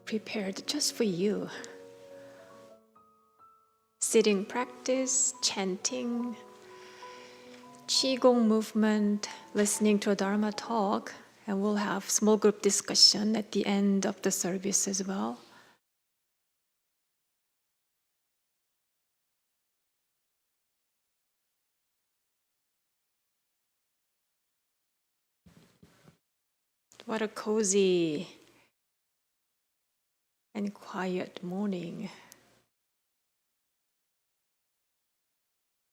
prepared just for you. Sitting practice, chanting, Qigong movement, listening to a Dharma talk, and we'll have small group discussion at the end of the service as well. What a cozy and quiet morning.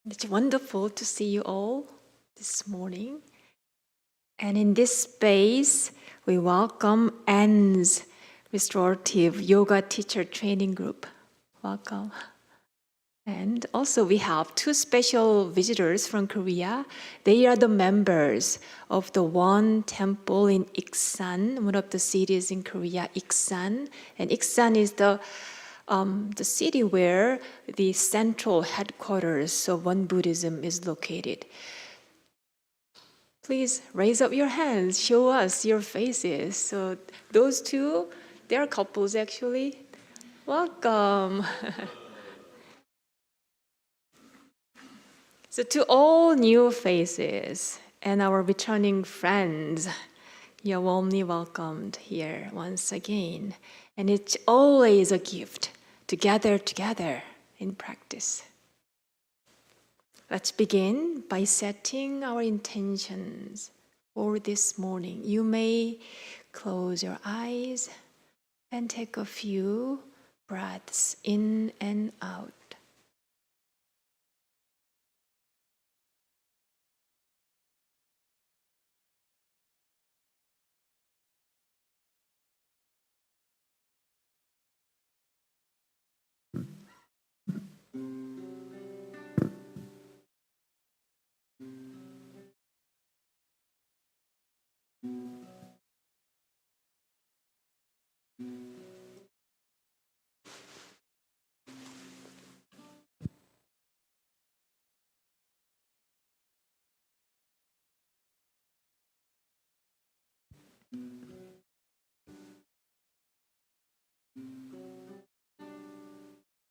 It's wonderful to see you all this morning. And in this space, we welcome Anne's Restorative Yoga Teacher Training Group. Welcome. And also we have two special visitors from Korea. They are the members of the one temple in Iksan, one of the cities in Korea, Iksan. And Iksan is the city where the central headquarters of Won Buddhism is located. Please raise up your hands, show us your faces. So those two, they are couples actually. Welcome. So to all new faces and our returning friends, you're warmly welcomed here once again. And it's always a gift to gather together in practice. Let's begin by setting our intentions for this morning. You may close your eyes and take a few breaths in and out.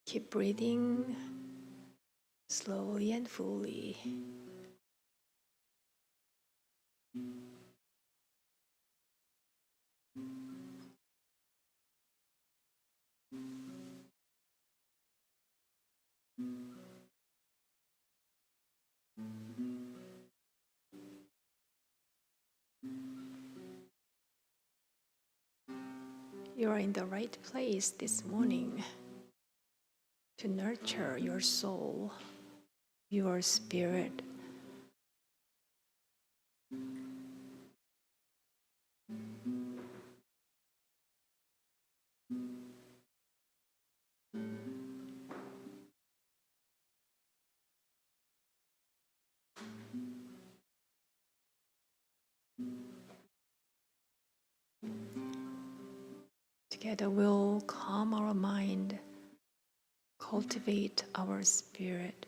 Keep breathing slowly and fully. You are in the right place this morning to nurture your soul, your spirit. Together we'll calm our mind, cultivate our spirit.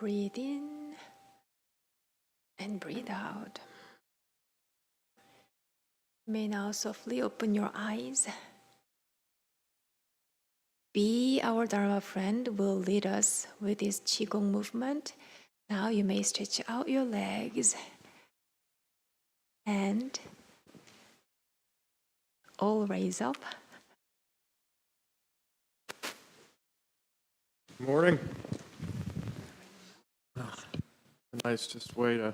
Breathe in and breathe out. You may now softly open your eyes. Be our Dharma friend will lead us with this Qigong movement. Now you may stretch out your legs and all raise up. Good morning. A nice just way to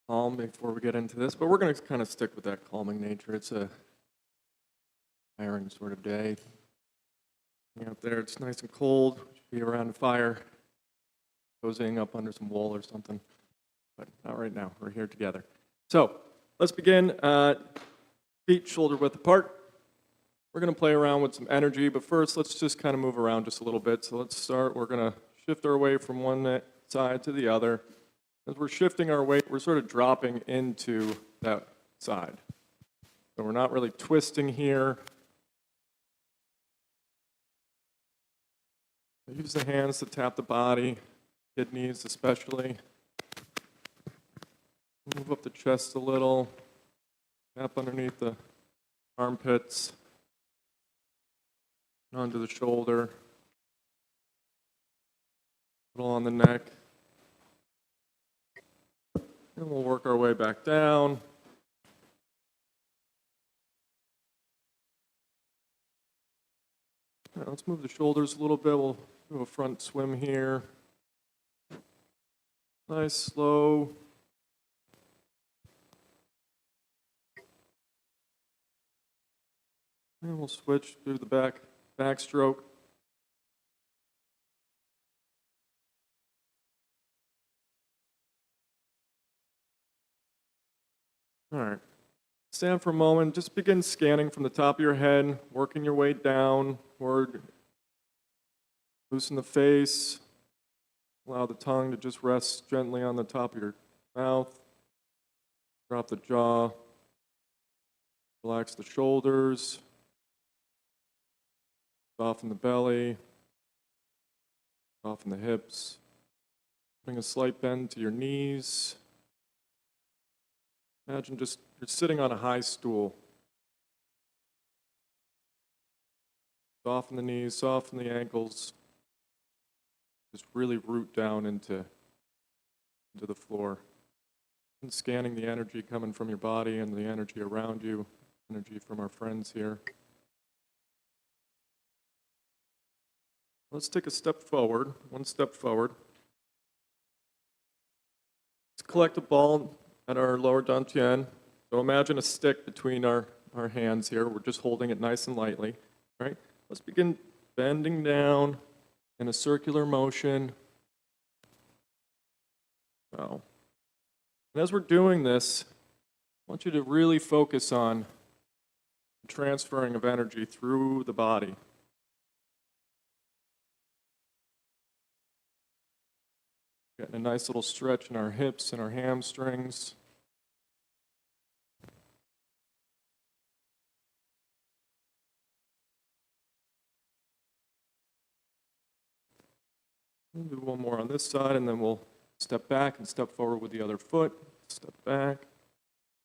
calm before we get into this, but we're going to kind of stick with that calming nature. It's a tiring sort of day. Out there, it's nice and cold. We should be around a fire, cozying up under some wool or something, but not right now. We're here together. So let's begin. Feet shoulder width apart. We're going to play around with some energy, but first let's just kind of move around just a little bit. So let's start. We're going to shift our weight from one side to the other. As we're shifting our weight, we're sort of dropping into that side. So we're not really twisting here. Use the hands to tap the body, kidneys especially. Move up the chest a little. Tap underneath the armpits. Onto the shoulder. A little on the neck. And we'll work our way back down. Now let's move the shoulders a little bit. We'll do a front swim here. Nice, slow. And we'll switch through the backstroke. All right. Stand for a moment. Just begin scanning from the top of your head, working your way downward. Loosen the face. Allow the tongue to just rest gently on the top of your mouth. Drop the jaw. Relax the shoulders. Soften the belly. Soften the hips. Bring a slight bend to your knees. Imagine just you're sitting on a high stool. Soften the knees, soften the ankles. Just really root down into the floor. And scanning the energy coming from your body and the energy around you, energy from our friends here. Let's take a step forward, one step forward. Let's collect a ball at our lower dantian. So imagine a stick between our hands here. We're just holding it nice and lightly. Right? Let's begin bending down in a circular motion. Wow. And as we're doing this, I want you to really focus on the transferring of energy through the body. Getting a nice little stretch in our hips and our hamstrings. We'll do one more on this side, and then we'll step back and step forward with the other foot. Step back,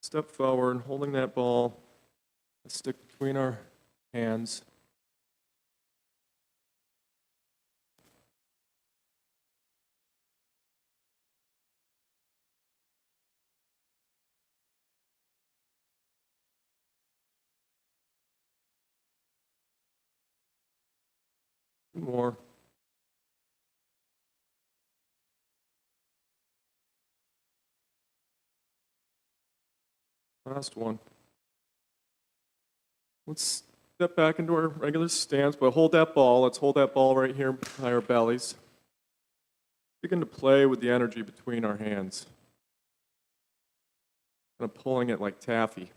step forward, holding that ball, a stick between our hands. More. Last one. Let's step back into our regular stance, but hold that ball. Let's hold that ball right here by our bellies. Begin to play with the energy between our hands. Kind of pulling it like taffy.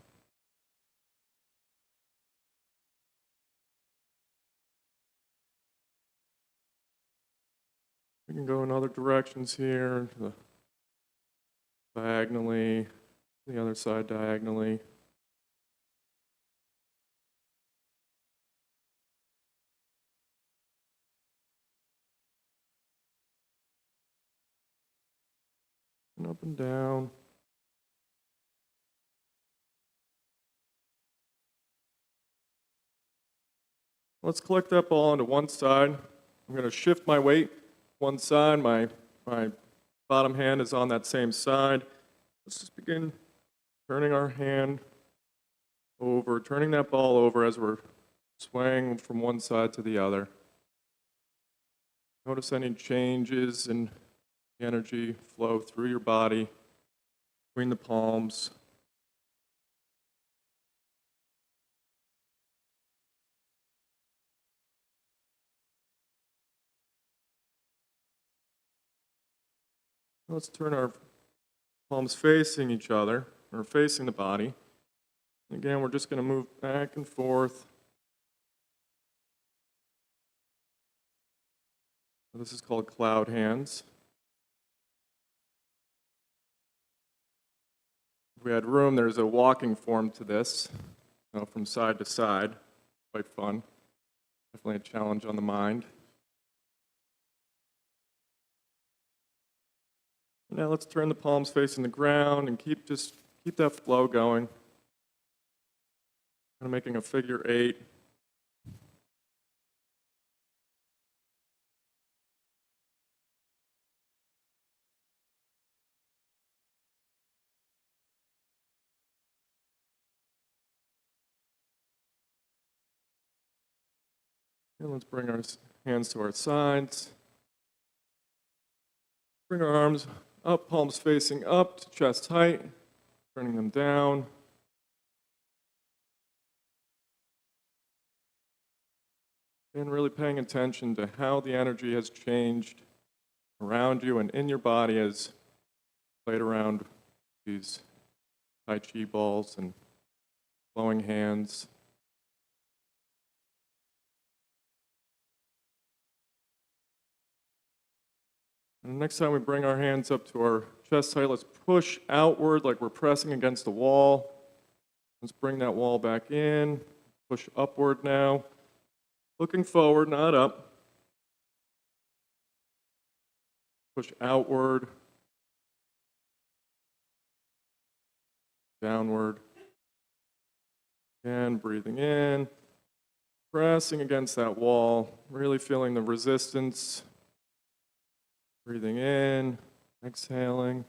We can go in other directions here, diagonally, the other side diagonally. and up and down. Let's collect that ball onto one side. I'm going to shift my weight one side. My bottom hand is on that same side. Let's just begin turning our hand over, turning that ball over as we're swaying from one side to the other. Notice any changes in the energy flow through your body, between the palms. Let's turn our palms facing each other, or facing the body. And again, we're just going to move back and forth. This is called cloud hands. If we had room, there's a walking form to this, from side to side. Quite fun. Definitely a challenge on the mind. Now let's turn the palms facing the ground and keep that flow going. Kind of making a figure 8. And let's bring our hands to our sides. Bring our arms up, palms facing up to chest height, turning them down. And really paying attention to how the energy has changed around you and in your body as played around these Tai Chi balls and flowing hands. And the next time we bring our hands up to our chest height, let's push outward like we're pressing against a wall. Let's bring that wall back in, push upward now. Looking forward, not up. Push outward, downward. And breathing in, pressing against that wall, really feeling the resistance. Breathing in, exhaling.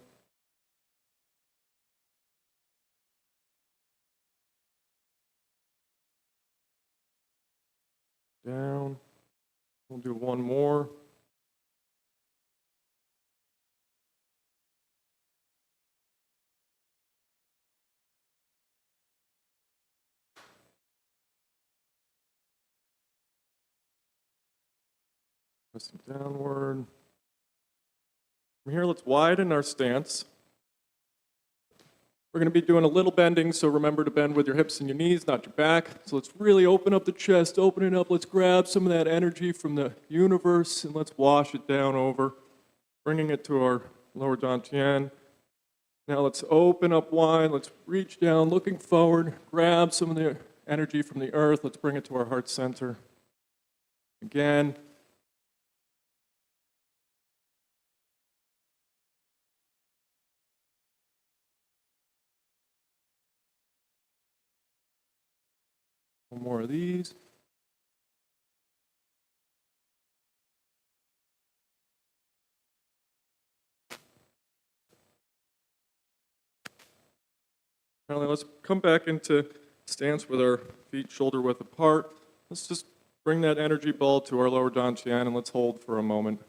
Down. We'll do one more. Pressing downward. From here, let's widen our stance. We're going to be doing a little bending, so remember to bend with your hips and your knees, not your back. So let's really open up the chest, open it up. Let's grab some of that energy from the universe, and let's wash it down over, bringing it to our lower dantian. Now let's open up wide. Let's reach down, looking forward, grab some of the energy from the earth. Let's bring it to our heart center. Again. One more of these. Now let's come back into stance with our feet shoulder width apart. Let's just bring that energy ball to our lower dantian and let's hold for a moment.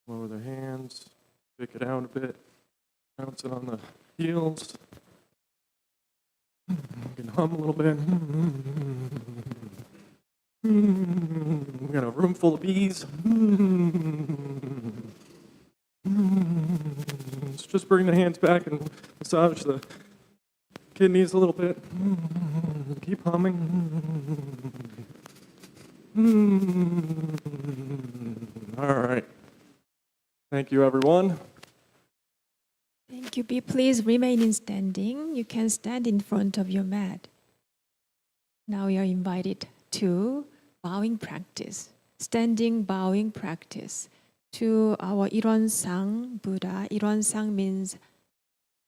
Lower the hands, pick it out a bit, bounce it on the heels. You can hum a little bit. We got a room full of bees. Let's just bring the hands back and massage the kidneys a little bit. Keep humming. All right. Thank you, everyone. Thank you. Please remain in standing. You can stand in front of your mat. Now you are invited to bowing practice, standing bowing practice to our Ilonsang Buddha. Ilonsang means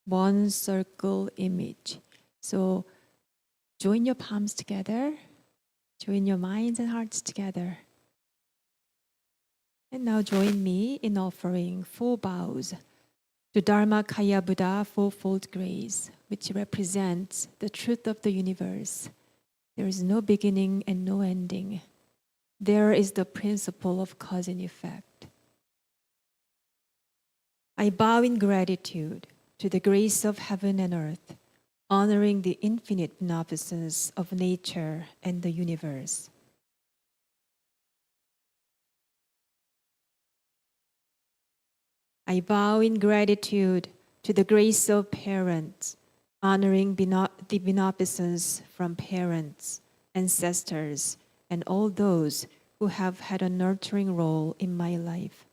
one circle image. So join your palms together, join your minds and hearts together. And now join me in offering 4 bows to Dharma Kaya Buddha, fourfold grace, which represents the truth of the universe. There is no beginning and no ending. There is the principle of cause and effect. I bow in gratitude to the grace of heaven and earth, honoring the infinite beneficence of nature and the universe. I bow in gratitude to the grace of parents, honoring the beneficence from parents, ancestors, and all those who have had a nurturing role in my life.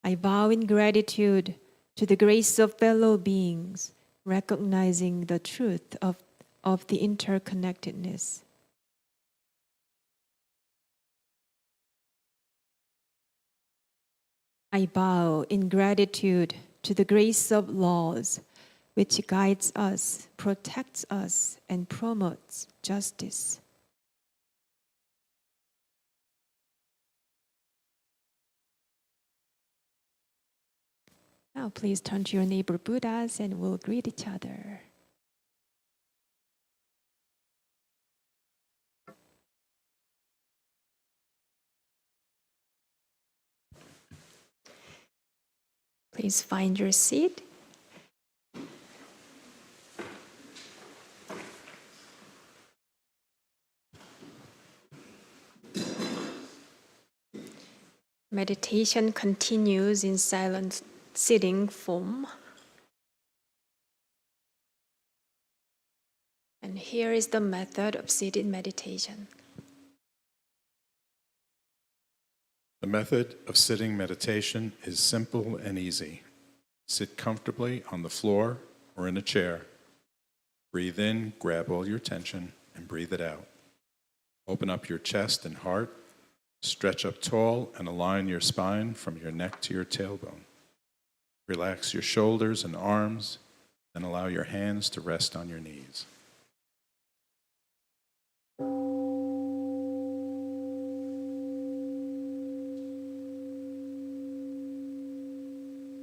I bow in gratitude to the grace of fellow beings, recognizing the truth of the interconnectedness. I bow in gratitude to the grace of laws, which guides us, protects us, and promotes justice. Now please turn to your neighbor Buddhas and we'll greet each other. Please find your seat. Meditation continues in silent sitting form. And here is the method of seated meditation. The method of sitting meditation is simple and easy. Sit comfortably on the floor or in a chair. Breathe in, grab all your tension, and breathe it out. Open up your chest and heart. Stretch up tall and align your spine from your neck to your tailbone. Relax your shoulders and arms, then allow your hands to rest on your knees.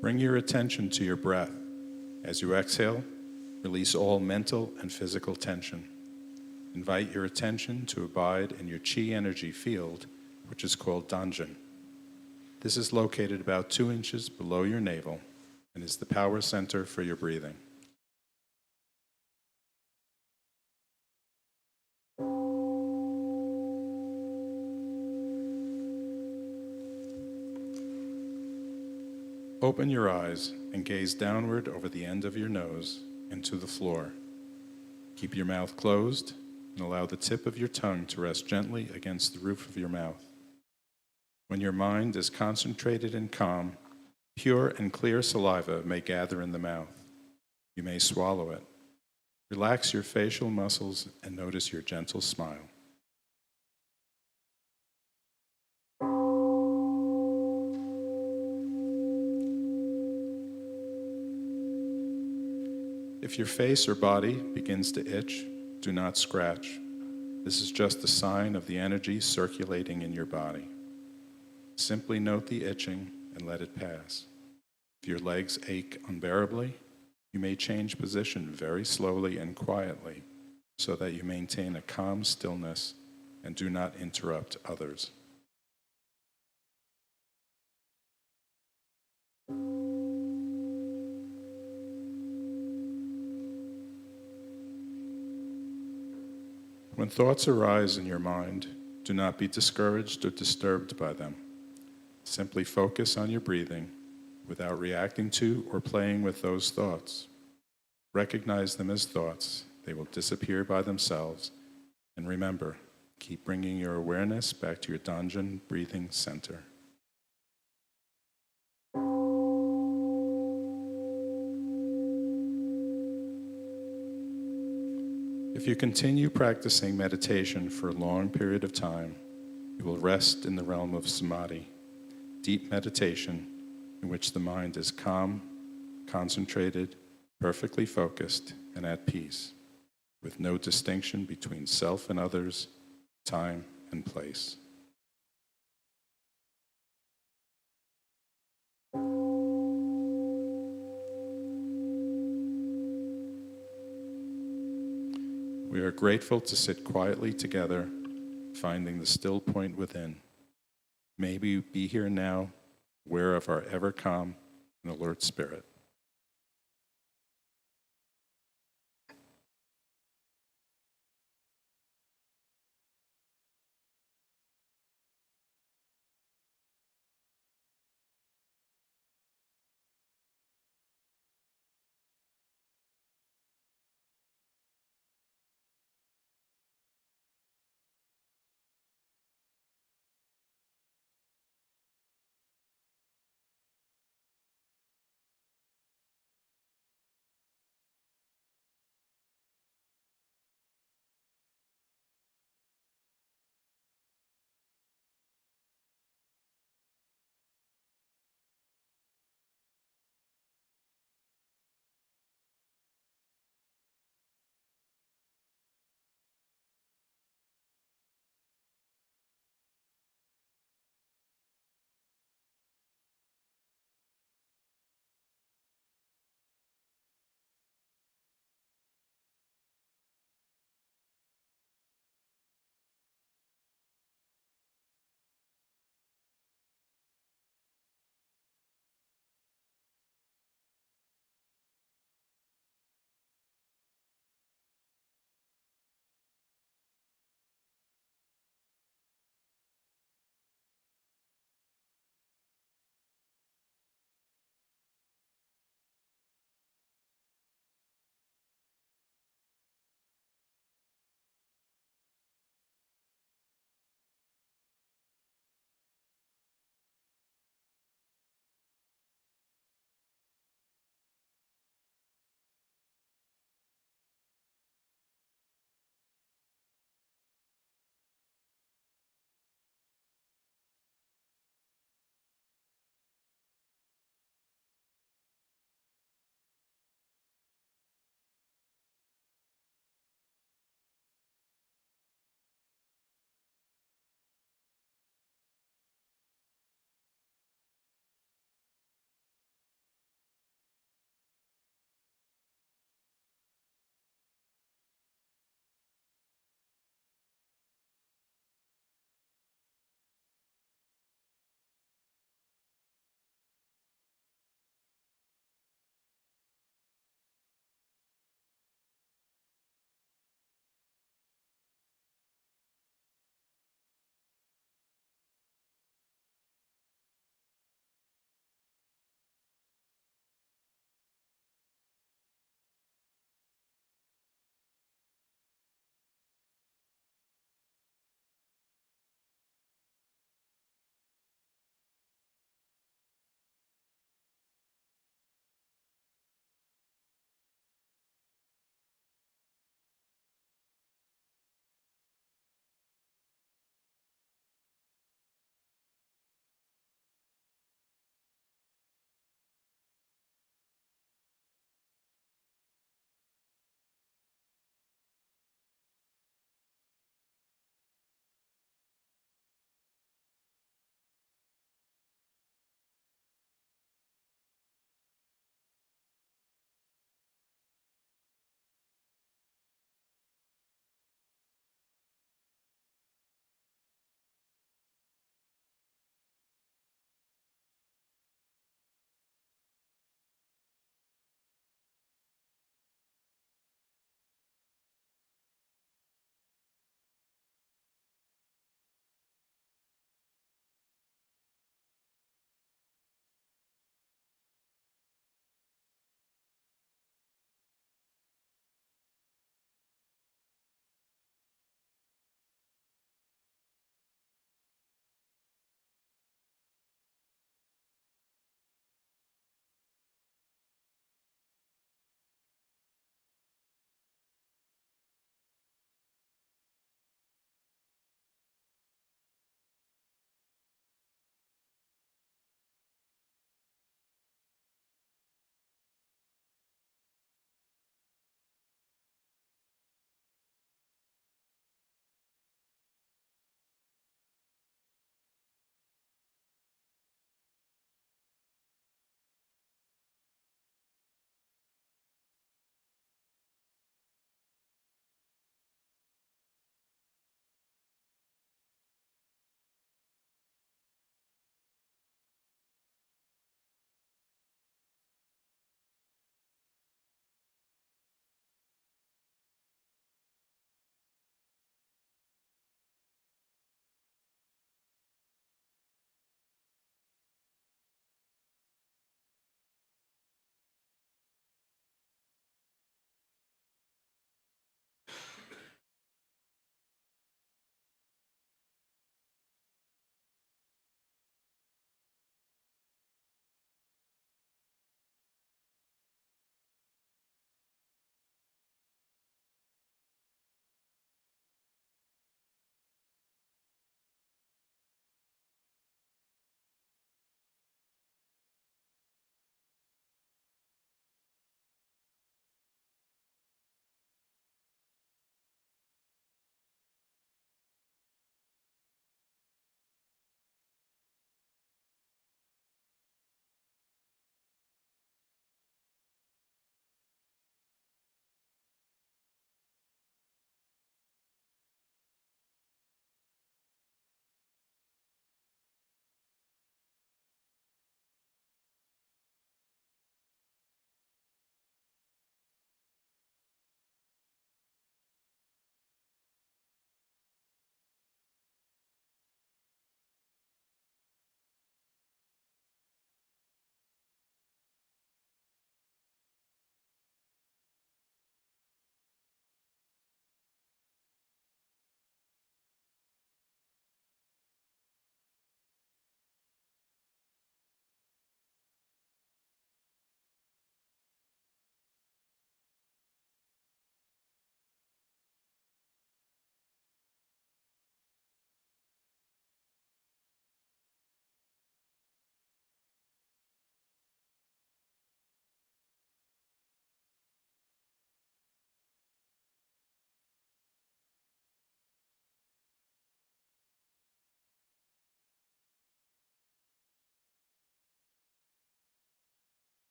Bring your attention to your breath. As you exhale, release all mental and physical tension. Invite your attention to abide in your chi energy field, which is called Danjin. This is located about 2 inches below your navel and is the power center for your breathing. Open your eyes and gaze downward over the end of your nose and to the floor. Keep your mouth closed and allow the tip of your tongue to rest gently against the roof of your mouth. When your mind is concentrated and calm, pure and clear saliva may gather in the mouth. You may swallow it. Relax your facial muscles and notice your gentle smile. If your face or body begins to itch, do not scratch. This is just a sign of the energy circulating in your body. Simply note the itching and let it pass. If your legs ache unbearably, you may change position very slowly and quietly so that you maintain a calm stillness and do not interrupt others. When thoughts arise in your mind, do not be discouraged or disturbed by them. Simply focus on your breathing without reacting to or playing with those thoughts. Recognize them as thoughts. They will disappear by themselves. And remember, keep bringing your awareness back to your Danjin breathing center. If you continue practicing meditation for a long period of time, you will rest in the realm of samadhi, deep meditation in which the mind is calm, concentrated, perfectly focused, and at peace, with no distinction between self and others, time and place. We are grateful to sit quietly together, finding the still point within. May we be here now, aware of our ever calm and alert spirit.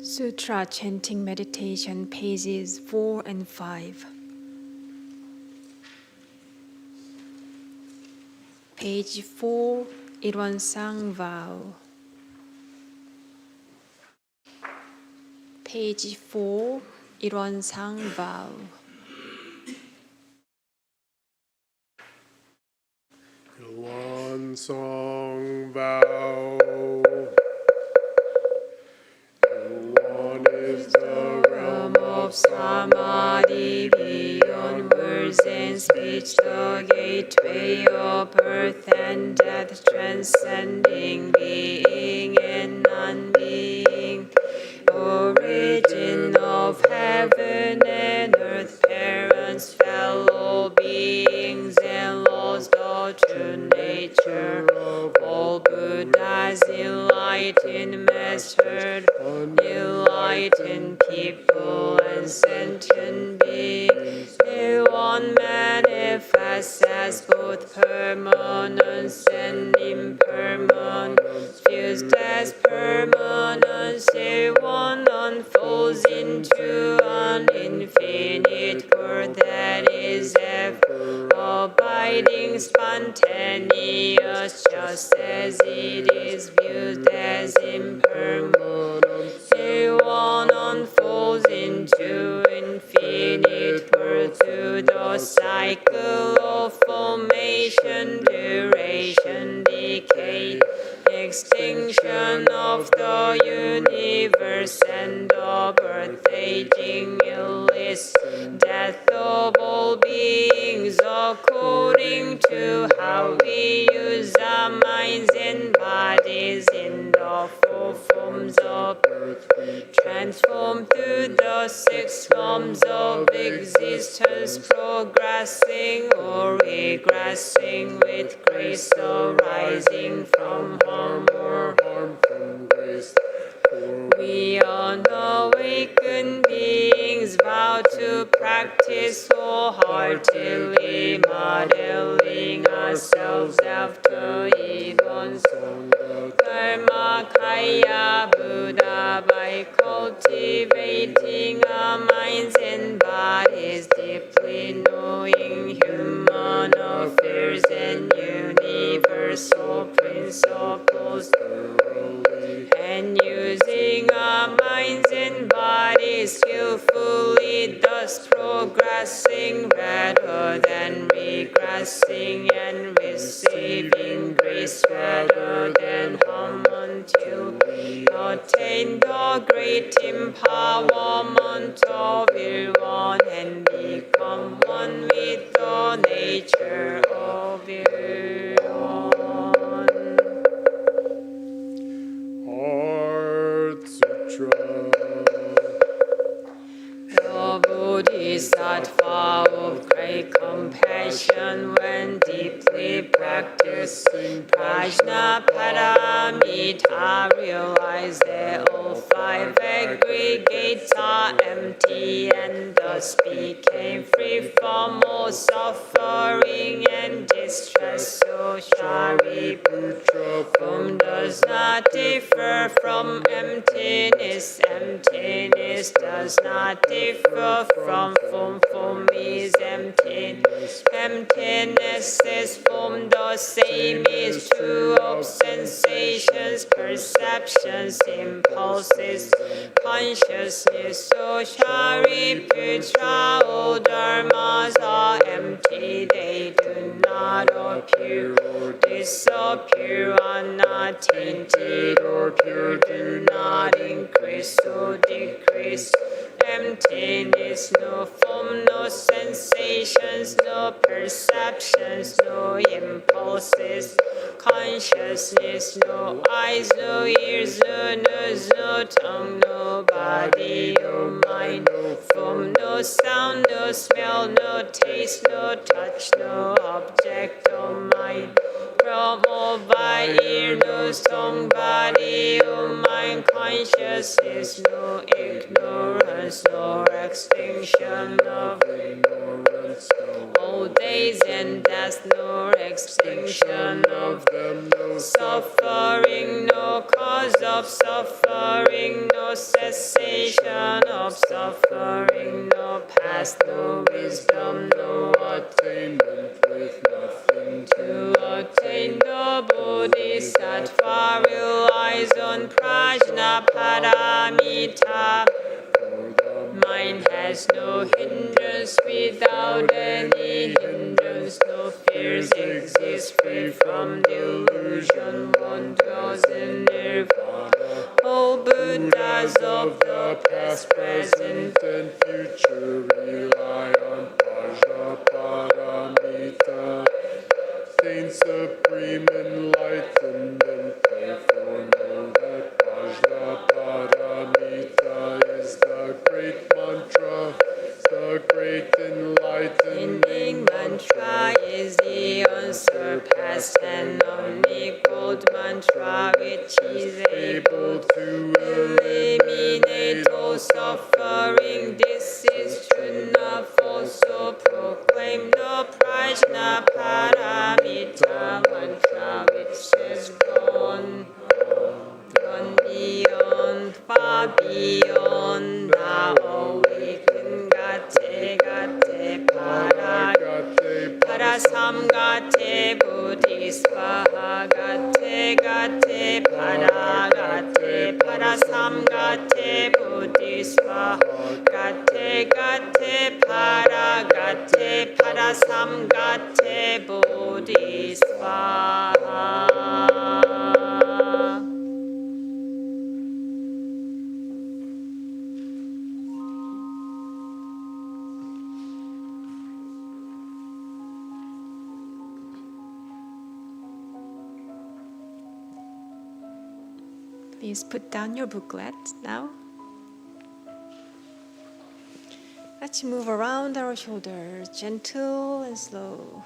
Sutra Chanting Meditation, pages 4 and 5. Page 4, Ilwansang vow. Page 4, Ilwansang vow. Ilwansang vow. Ilwan is the realm of samadhi, beyond words and speech, the gateway of birth and death, transcending being and non-being, origin of heaven and earth, parents, fellow beings, and laws, the true nature of all Buddhas, enlightened master, enlightened people, and sentient beings. One manifests as both permanence and impermanence, fused as permanence. One unfolds into an infinite world that is ever abiding, spontaneous, just as it is viewed as impermanence. One unfolds into infinite world through the cycle of formation, duration, decay, extinction of the universe, and the birth, aging, illness, death of all beings, according to how we use our minds and bodies in the four forms of birth, transform through the six forms of existence, progressing or regressing with grace, arising from harm or harm from grace. We unawakened beings vow to practice wholeheartedly, modeling ourselves after Ilwansang Dharma Kaya Buddha by cultivating our minds and bodies, deeply knowing human affairs and universal principles thoroughly, and using our minds and bodies skillfully, thus progressing rather than regressing, and receiving grace rather than harm, until we attain the great empowerment of Ilwan and become one with the nature of Ilwan. Heart Sutra. The Bodhisattva of great compassion, when deeply practicing Prajna Paramita, realized that all five aggregates are empty, and thus became free from all suffering and distress. So Shariputra, form does not differ from emptiness. Emptiness does not differ from form. Form is emptiness. Emptiness is form. The same is true of sensations, perceptions, impulses, consciousness. So Shariputra, all dharmas are empty. They do not appear or disappear, are not tainted or pure, do not increase or decrease. Emptiness, no form, no sensations, no perceptions, no impulses, consciousness, no eyes, no ears, no nose, no tongue, no body, no mind, no form, no sound, no smell, no taste, no touch, no object of mind. from all by ear, no strong body, O mind consciousness, no ignorance, no extinction of ignorance, old days and death, no extinction of them, no suffering, no cause of suffering, no cessation of suffering, no past, no wisdom, no attainment with nothing to attain. The Bodhisattva relies on prajna paramita. Mind has no hindrance, without any hindrance, no fears exist, free from delusion, one dwells in nirvana. All Buddhas of the past, present, and future rely on prajna paramita. Attain supreme enlightenment, therefore know that prajna paramita is the great mantra, the great enlightening mantra is the unsurpassed and unequaled mantra, which is able to eliminate all suffering. This is true enough also proclaim the prajna paramita mantra, which says gone beyond, far beyond, now awaken, gate, parasamgate, buddhisvaha, gate, parasamgate, buddhisvaha, gate, parasamgate, buddhisvaha. Please put down your booklet now. Let's move around our shoulders, gentle and slow.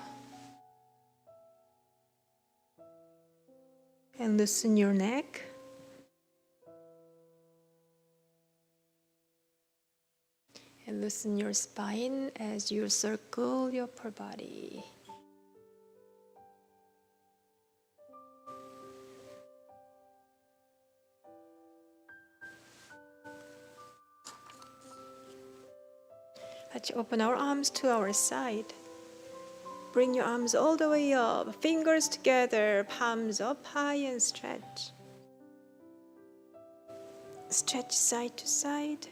And loosen your neck. And loosen your spine as you circle your upper body. Let's open our arms to our side. Bring your arms all the way up, fingers together, palms up high and stretch. Stretch side to side.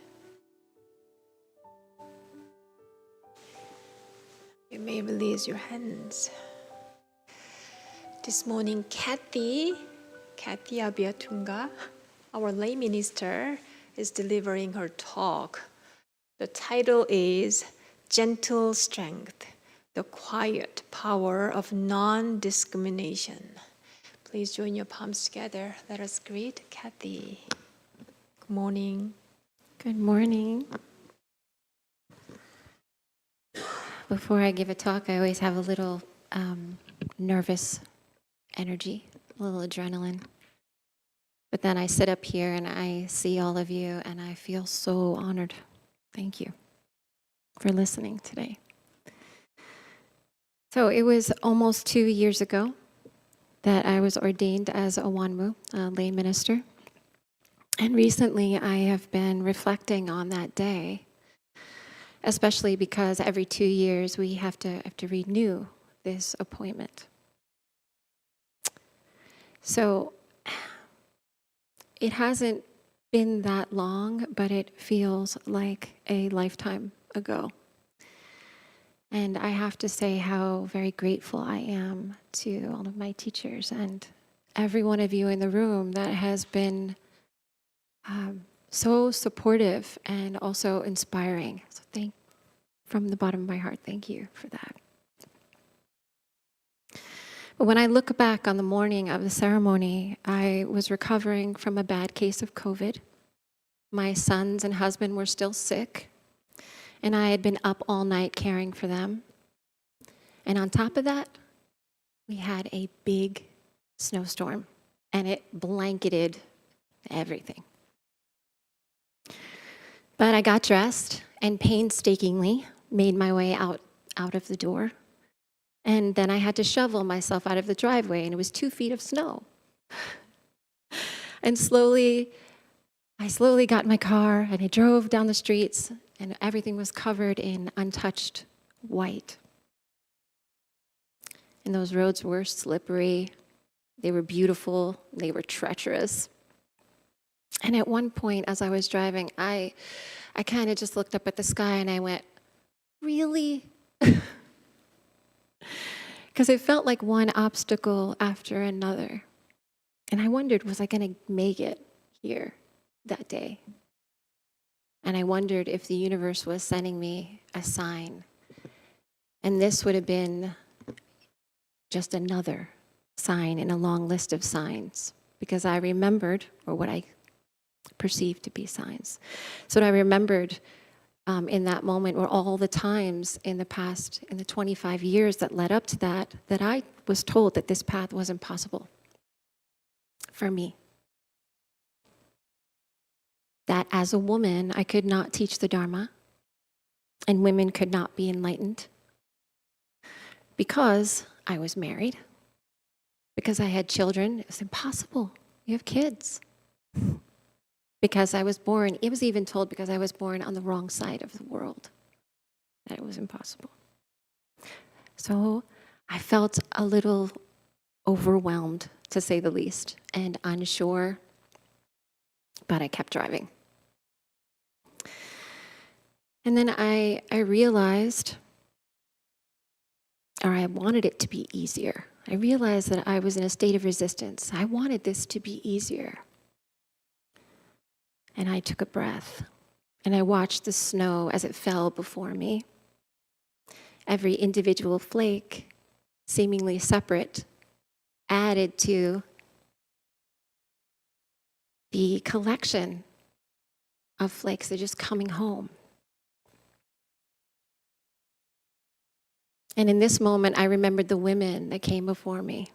You may release your hands. This morning, Kathy Abeyatunge, our lay minister, is delivering her talk. The title is Gentle Strength, the Quiet Power of Non-discrimination. Please join your palms together. Let us greet Kathy. Good morning. Good morning. Before I give a talk, I always have a little nervous energy, a little adrenaline. But then I sit up here and I see all of you and I feel so honored. Thank you for listening today. So it was almost 2 years ago that I was ordained as a Wanmu, a lay minister. And recently I have been reflecting on that day, especially because every 2 years we have to renew this appointment. So it hasn't been that long, but it feels like a lifetime ago. And I have to say how very grateful I am to all of my teachers and every one of you in the room that has been so supportive and also inspiring. So from the bottom of my heart, thank you for that. But when I look back on the morning of the ceremony, I was recovering from a bad case of COVID. My sons and husband were still sick, and I had been up all night caring for them. And on top of that, we had a big snowstorm, and it blanketed everything. But I got dressed and painstakingly made my way out of the door. And then I had to shovel myself out of the driveway, and it was 2 feet of snow. And I slowly got in my car, and I drove down the streets, and everything was covered in untouched white. And those roads were slippery, they were beautiful, they were treacherous. And at one point, as I was driving, I kind of just looked up at the sky and I went, really? Because it felt like one obstacle after another. And I wondered, was I going to make it here that day? And I wondered if the universe was sending me a sign. And this would have been just another sign in a long list of signs, because I remembered, or what I perceived to be signs. So what I remembered in that moment were all the times in the past, in the 25 years that led up to that I was told that this path was impossible for me. That as a woman, I could not teach the Dharma, and women could not be enlightened because I was married, because I had children. It was impossible. You have kids. Because I was born, it was even told because I was born on the wrong side of the world, that it was impossible. So I felt a little overwhelmed, to say the least, and unsure, but I kept driving. And then I realized, or I wanted it to be easier. I realized that I was in a state of resistance. I wanted this to be easier. And I took a breath, and I watched the snow as it fell before me. Every individual flake, seemingly separate, added to the collection of flakes that are just coming home. And in this moment, I remembered the women that came before me.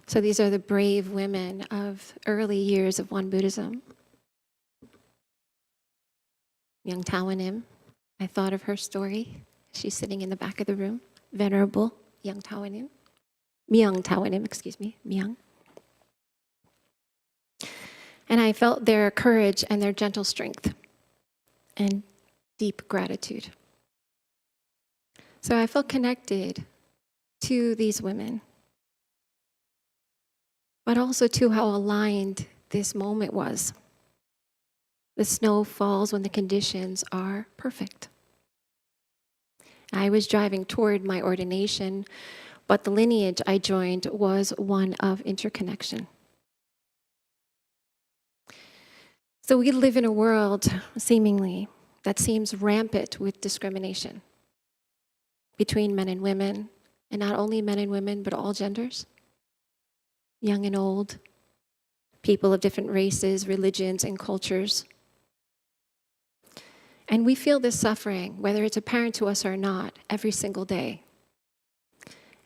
So these are the brave women of early years of Won Buddhism. Myung Tawanim, I thought of her story. She's sitting in the back of the room. Venerable Myung Tawanim. Myung. And I felt their courage and their gentle strength and deep gratitude. So I felt connected to these women, but also to how aligned this moment was. The snow falls when the conditions are perfect. I was driving toward my ordination, but the lineage I joined was one of interconnection. So we live in a world, seemingly, that seems rampant with discrimination between men and women, and not only men and women, but all genders, young and old, people of different races, religions, and cultures. And we feel this suffering, whether it's apparent to us or not, every single day.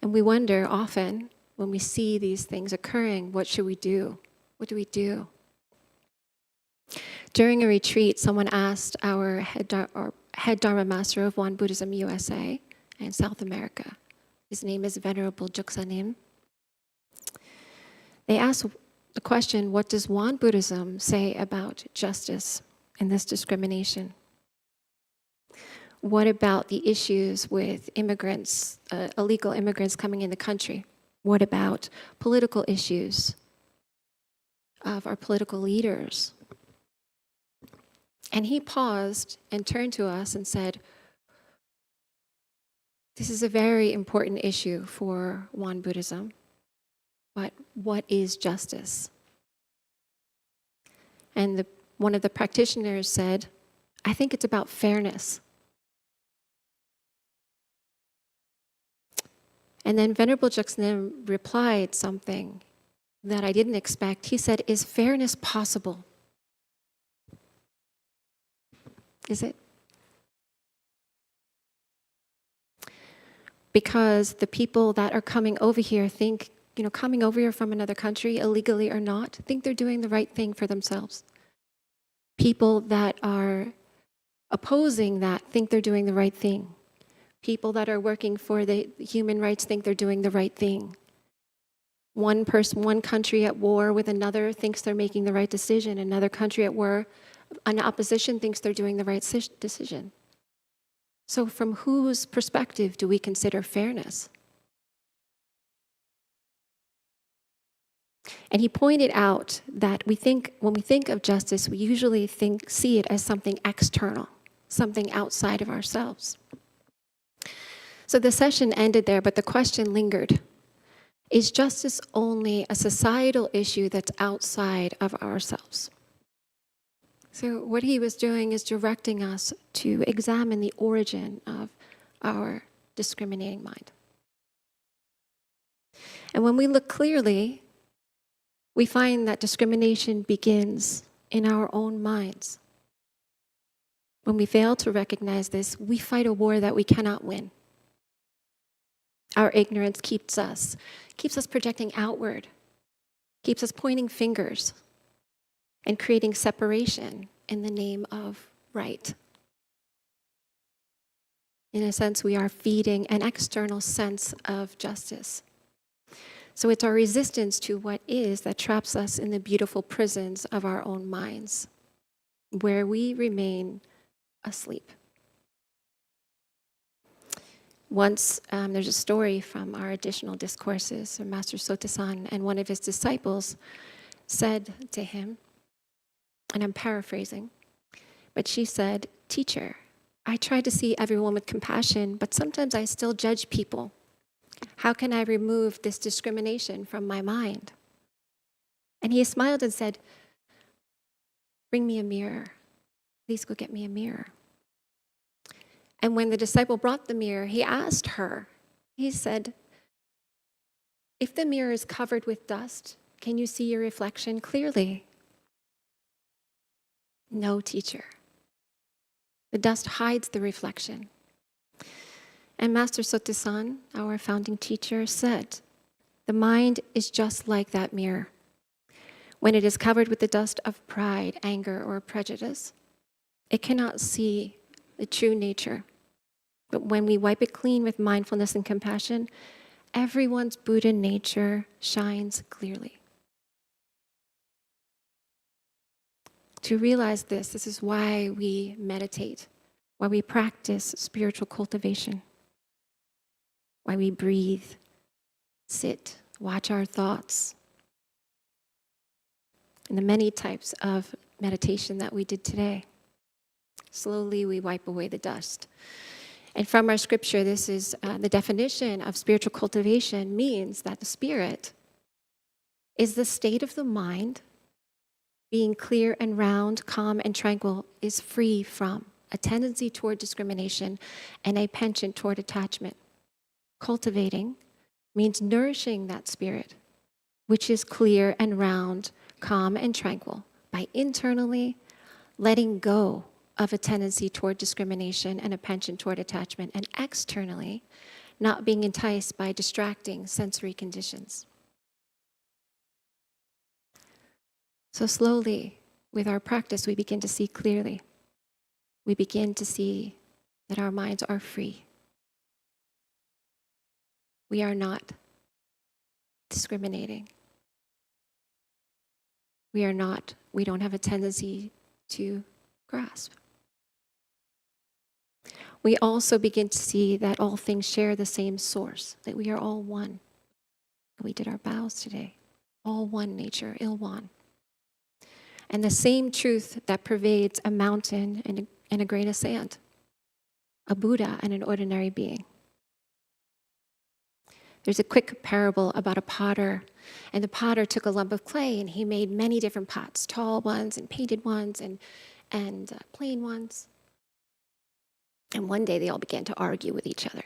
And we wonder often, when we see these things occurring, what should we do? What do we do? During a retreat, someone asked our head Dharma master of Won Buddhism USA and South America. His name is Venerable Juksanim. They asked the question, what does Won Buddhism say about justice and this discrimination? What about the issues with immigrants, illegal immigrants coming in the country? What about political issues of our political leaders? And he paused and turned to us and said, this is a very important issue for Won Buddhism, but what is justice? And one of the practitioners said, I think it's about fairness. And then Venerable Juksanim replied something that I didn't expect. He said, is fairness possible? Is it? because the people that are coming over here think, coming over here from another country, illegally or not, think they're doing the right thing for themselves. People that are opposing that think they're doing the right thing. People that are working for the human rights think they're doing the right thing. One person, one country at war with another thinks they're making the right decision. Another country at war, an opposition thinks they're doing the right decision. So from whose perspective do we consider fairness? And he pointed out that when we think of justice, we usually see it as something external, something outside of ourselves. So the session ended there, but the question lingered. Is justice only a societal issue that's outside of ourselves? So what he was doing is directing us to examine the origin of our discriminating mind. And when we look clearly, we find that discrimination begins in our own minds. When we fail to recognize this, we fight a war that we cannot win. Our ignorance keeps us projecting outward, keeps us pointing fingers and creating separation in the name of right. In a sense, we are feeding an external sense of justice. So it's our resistance to what is that traps us in the beautiful prisons of our own minds, where we remain asleep. Once, there's a story from our additional discourses from Master Sotasan, and one of his disciples said to him, and I'm paraphrasing, but she said, "Teacher, I try to see everyone with compassion, but sometimes I still judge people. How can I remove this discrimination from my mind?" And he smiled and said, "Bring me a mirror. Please go get me a mirror." And when the disciple brought the mirror, he asked her, he said, "If the mirror is covered with dust, can you see your reflection clearly?" "No, teacher. The dust hides the reflection." And Master Sotasan, our founding teacher, said, "The mind is just like that mirror. When it is covered with the dust of pride, anger, or prejudice, it cannot see the true nature. But when we wipe it clean with mindfulness and compassion, everyone's Buddha nature shines clearly." To realize this is why we meditate, why we practice spiritual cultivation, why we breathe, sit, watch our thoughts, and the many types of meditation that we did today. Slowly we wipe away the dust. And from our scripture, this is the definition of spiritual cultivation means that the spirit is the state of the mind being clear and round, calm and tranquil, is free from a tendency toward discrimination and a penchant toward attachment. Cultivating means nourishing that spirit, which is clear and round, calm and tranquil, by internally letting go of a tendency toward discrimination and a penchant toward attachment, and externally not being enticed by distracting sensory conditions. So slowly, with our practice, we begin to see clearly. We begin to see that our minds are free. We are not discriminating. We don't have a tendency to grasp. We also begin to see that all things share the same source, that we are all one. We did our bows today. All one nature, Ilwan. And the same truth that pervades a mountain and a grain of sand, a Buddha and an ordinary being. There's a quick parable about a potter, and the potter took a lump of clay and he made many different pots, tall ones and painted ones and plain ones. And one day they all began to argue with each other.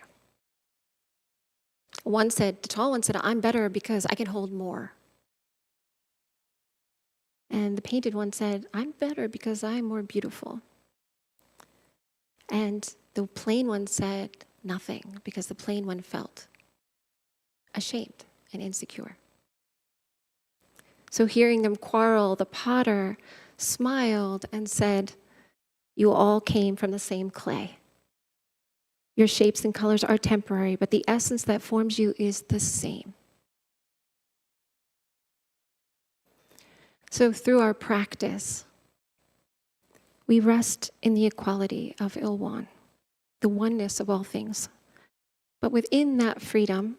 The tall one said, "I'm better because I can hold more." And the painted one said, "I'm better because I'm more beautiful." And the plain one said, nothing because the plain one felt ashamed and insecure. So hearing them quarrel, the potter smiled and said, "You all came from the same clay. Your shapes and colors are temporary, but the essence that forms you is the same." So through our practice, we rest in the equality of Il-One, the oneness of all things. But within that freedom,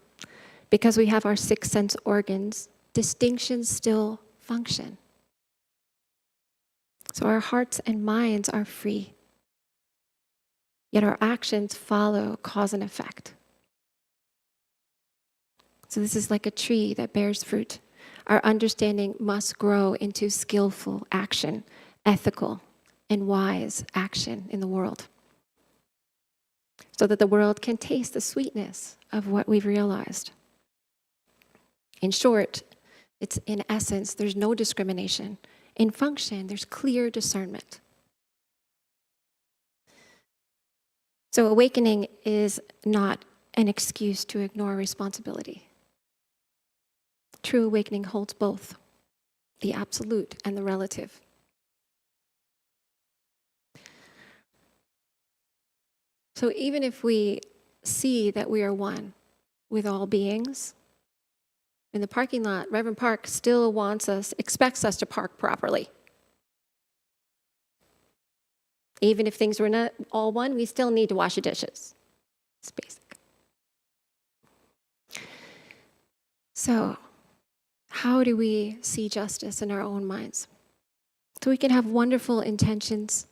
because we have our 6 sense organs, distinctions still function. So our hearts and minds are free, yet our actions follow cause and effect. So this is like a tree that bears fruit. Our understanding must grow into skillful action, ethical and wise action in the world, so that the world can taste the sweetness of what we've realized. In short, it's in essence, there's no discrimination. In function, there's clear discernment. So awakening is not an excuse to ignore responsibility. True awakening holds both, the absolute and the relative. So even if we see that we are one with all beings, in the parking lot, Reverend Park still expects us to park properly. Even if things were not all one, we still need to wash the dishes. It's basic. So, how do we see justice in our own minds? So we can have wonderful intentions.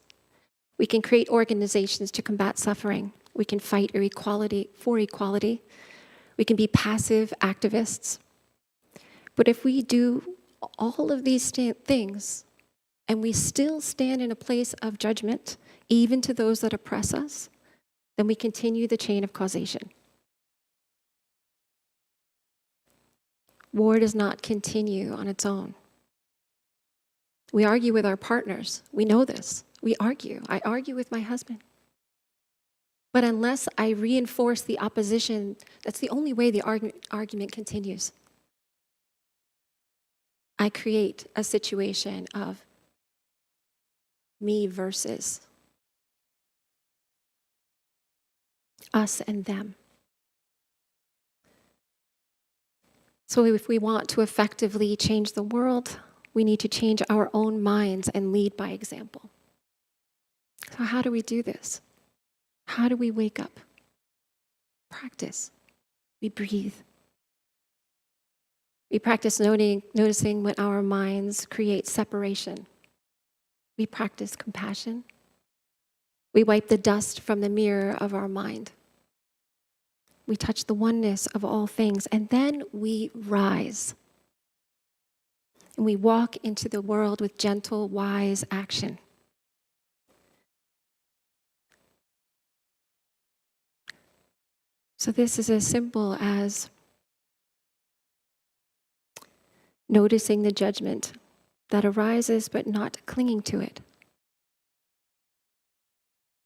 We can create organizations to combat suffering. We can fight for equality. We can be passive activists. But if we do all of these things and we still stand in a place of judgment, even to those that oppress us, then we continue the chain of causation. War does not continue on its own. We argue with our partners. We know this. We argue. I argue with my husband. But unless I reinforce the opposition, that's the only way the argument continues. I create a situation of me versus us and them. So if we want to effectively change the world, we need to change our own minds and lead by example. So how do we do this? How do we wake up? Practice. We breathe. We practice noticing when our minds create separation. We practice compassion. We wipe the dust from the mirror of our mind. We touch the oneness of all things, and then we rise. And we walk into the world with gentle, wise action. So this is as simple as noticing the judgment that arises, but not clinging to it.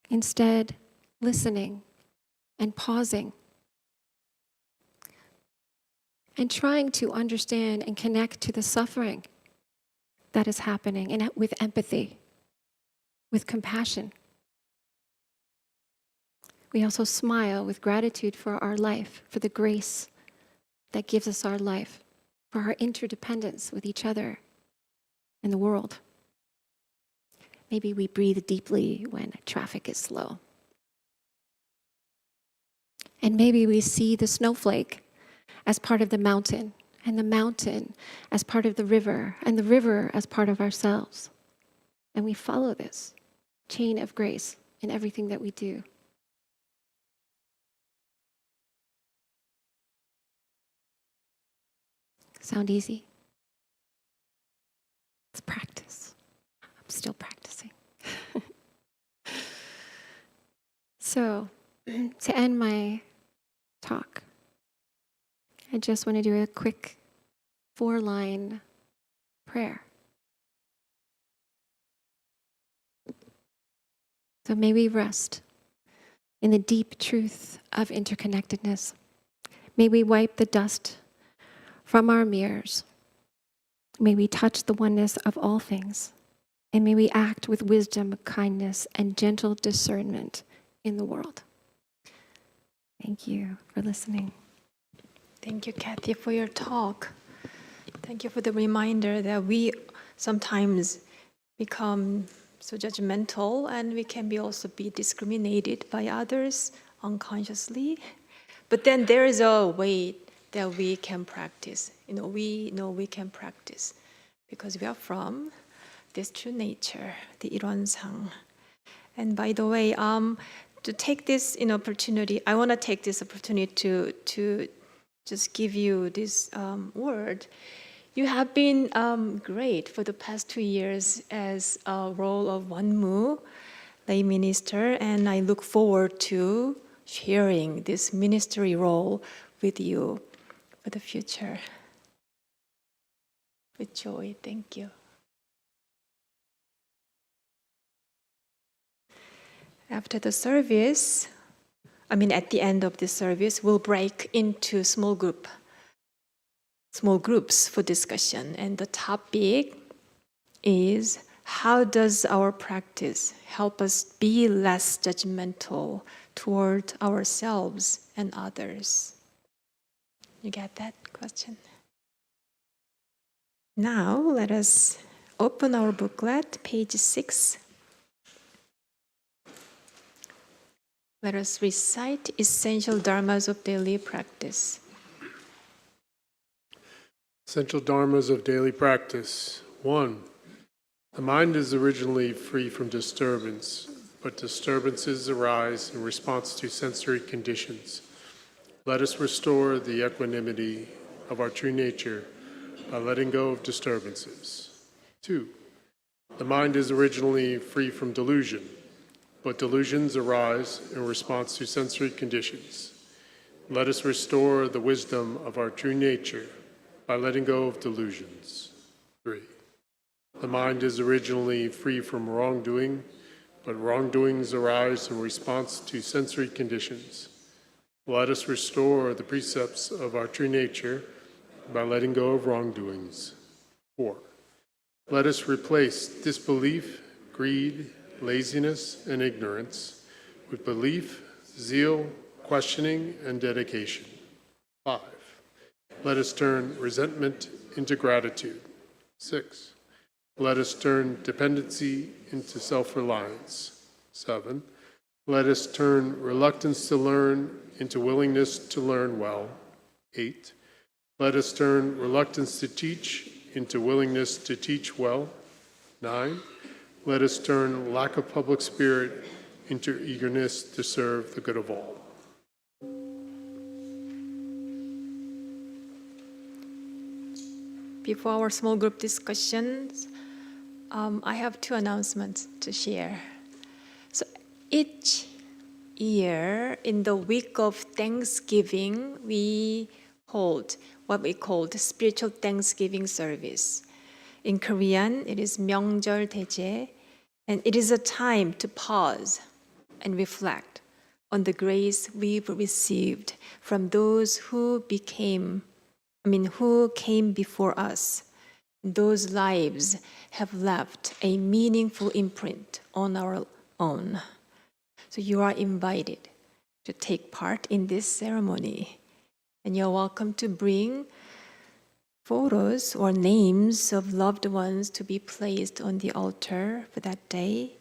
Instead, listening and pausing and trying to understand and connect to the suffering that is happening, and with empathy, with compassion. We also smile with gratitude for our life, for the grace that gives us our life, for our interdependence with each other and the world. Maybe we breathe deeply when traffic is slow. And maybe we see the snowflake as part of the mountain, and the mountain as part of the river, and the river as part of ourselves. And we follow this chain of grace in everything that we do. Sound easy? It's practice. I'm still practicing. So, to end my talk, I just want to do a quick 4-line prayer. So may we rest in the deep truth of interconnectedness. May we wipe the dust from our mirrors. May we touch the oneness of all things. And may we act with wisdom, kindness, and gentle discernment in the world. Thank you for listening. Thank you, Kathy, for your talk. Thank you for the reminder that we sometimes become so judgmental, and we can also be discriminated by others unconsciously. But then there is a way that we can practice. We know we can practice because we are from this true nature, the 일원상. And by the way, to take this opportunity, I want to take this opportunity to just give you this word. You have been great for the past 2 years as a role of Wonmu, lay minister, and I look forward to sharing this ministry role with you for the future. With joy, thank you. After the service, at the end of the service, we'll break into small groups for discussion. And the topic is, how does our practice help us be less judgmental toward ourselves and others? You get that question? Now, let us open our booklet, page 6. Let us recite essential dharmas of daily practice. Essential dharmas of daily practice. 1. The mind is originally free from disturbance, but disturbances arise in response to sensory conditions. Let us restore the equanimity of our true nature by letting go of disturbances. 2. The mind is originally free from delusion, but delusions arise in response to sensory conditions. Let us restore the wisdom of our true nature by letting go of delusions. 3. The mind is originally free from wrongdoing, but wrongdoings arise in response to sensory conditions. Let us restore the precepts of our true nature by letting go of wrongdoings. 4. Let us replace disbelief, greed, laziness, and ignorance with belief, zeal, questioning, and dedication. 5. Let us turn resentment into gratitude. 6. Let us turn dependency into self-reliance. 7. Let us turn reluctance to learn into willingness to learn well. 8. Let us turn reluctance to teach into willingness to teach well. 9. Let us turn lack of public spirit into eagerness to serve the good of all. Before our small group discussions, I have 2 announcements to share. So each year, in the week of Thanksgiving, we hold what we call the spiritual Thanksgiving service. In Korean, it is 명절 대제, and it is a time to pause and reflect on the grace we've received from those who came before us. Those lives have left a meaningful imprint on our own. So you are invited to take part in this ceremony. And you're welcome to bring photos or names of loved ones to be placed on the altar for that day.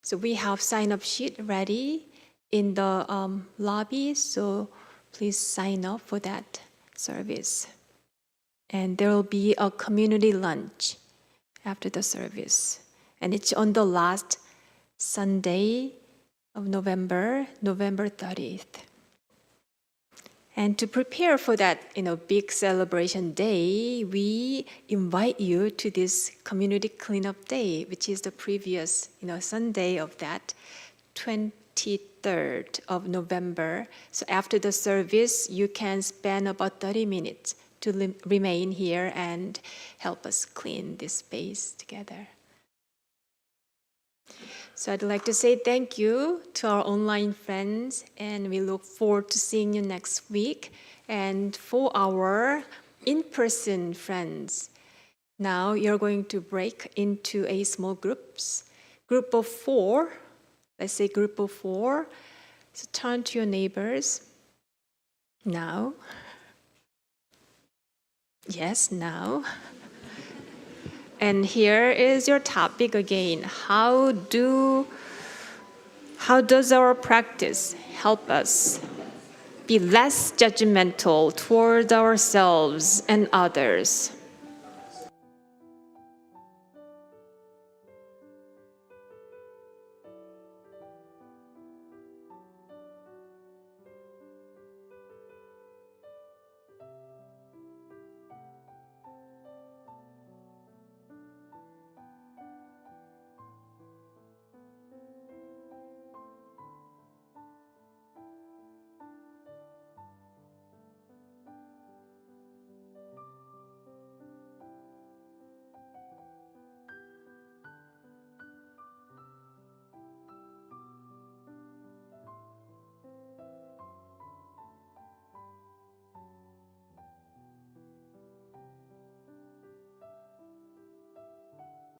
So we have sign-up sheet ready in the lobby, so please sign up for that service. And there will be a community lunch after the service. And it's on the last Sunday of November 30th. And to prepare for that, big celebration day, we invite you to this community cleanup day, which is the previous, Sunday of that, 23rd of November. So after the service, you can spend about 30 minutes to remain here and help us clean this space together. So I'd like to say thank you to our online friends, and we look forward to seeing you next week. And for our in-person friends, now you're going to break into a small groups. Group of 4, let's say group of 4. So turn to your neighbors. Now. Yes, now. And here is your topic again. How does our practice help us be less judgmental towards ourselves and others?